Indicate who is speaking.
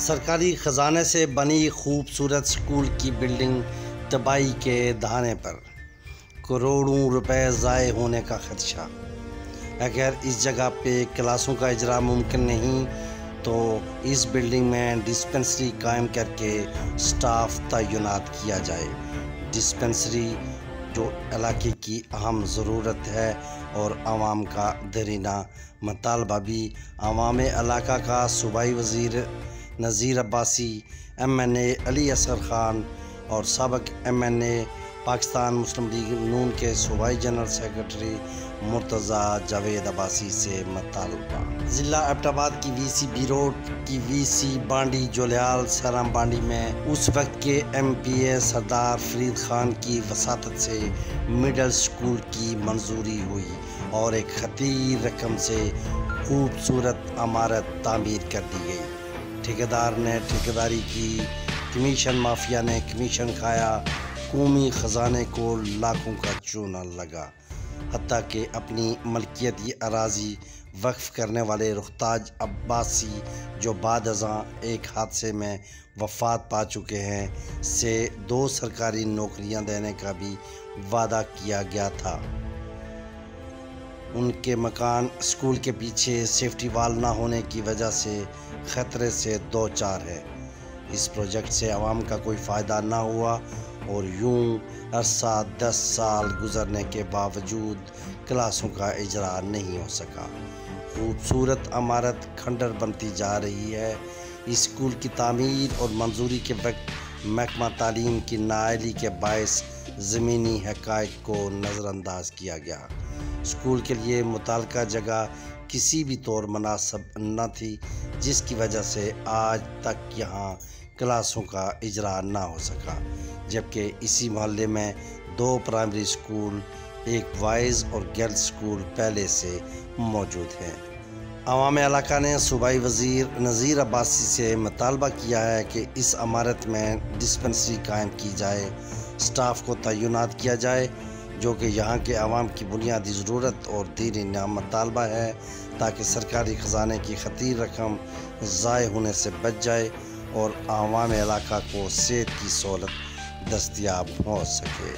Speaker 1: सरकारी ख़जाने से बनी खूबसूरत स्कूल की बिल्डिंग तबाही के दहाने पर, करोड़ों रुपए ज़ाय होने का ख़दशा। अगर इस जगह पे क्लासों का इजरा मुमकिन नहीं तो इस बिल्डिंग में डिस्पेंसरी कायम करके स्टाफ तैनात किया जाए। डिस्पेंसरी जो इलाके की अहम ज़रूरत है और आवाम का दरीना मतालबा भी आवाम इलाका का सूबाई वज़ीर नज़ीर अब्बासी, MNA अली असगर ख़ान और साबिक़ MNA पाकिस्तान मुस्लिम लीग नून के सूबाई जनरल सेक्रेटरी मुर्तज़ा जावेद अब्बासी से मुतालबा। ज़िला एबटाबाद की VC बीरोड की VC बांडी जोलियाल सराम बांडी में उस वक्त के MPA सरदार फरीद ख़ान की वसातत से मिडल स्कूल की मंजूरी हुई और एक खतीर रकम से खूबसूरत इमारत तामीर कर दी गई। ठेकेदार ने ठेकेदारी की, कमीशन माफिया ने कमीशन खाया, कौमी ख़जाने को लाखों का चूना लगा। हत्ता कि अपनी मलकियती अराज़ी वक्फ करने वाले रुख्ताज अब्बासी जो बाद अज़ां एक हादसे में वफ़ात पा चुके हैं से 2 सरकारी नौकरियां देने का भी वादा किया गया था। उनके मकान स्कूल के पीछे सेफ्टी वाल ना होने की वजह से ख़तरे से दो चार है। इस प्रोजेक्ट से आवाम का कोई फ़ायदा ना हुआ और यूं अरसा 10 साल गुजरने के बावजूद क्लासों का इजरा नहीं हो सका। खूबसूरत इमारत खंडर बनती जा रही है। इस स्कूल की तामीर और मंजूरी के वक्त महकमा तालीम की नाअहली के बायस ज़मीनी हक़ाइक़ को नज़रअंदाज किया गया। स्कूल के लिए मुताल्लिका जगह किसी भी तौर मुनासिब न थी, जिसकी वजह से आज तक यहाँ क्लासों का इजरा ना हो सका। जबकि इसी मोहल्ले में 2 प्राइमरी स्कूल, एक बॉयज़ और गर्ल्स स्कूल पहले से मौजूद हैं। अवाम इलाका ने सूबाई वज़ीर नज़ीर अब्बासी से मुतालबा किया है कि इस इमारत में डिस्पेंसरी कायम की जाए, स्टाफ को तैनात किया जाए जो कि यहाँ के अवाम की बुनियादी ज़रूरत और दीनी मुतालबा है, ताकि सरकारी ख़जाने की खतीर रकम ज़ाय होने से बच जाए और आवाम इलाका को सेहत की सहूलत दस्तयाब हो सके।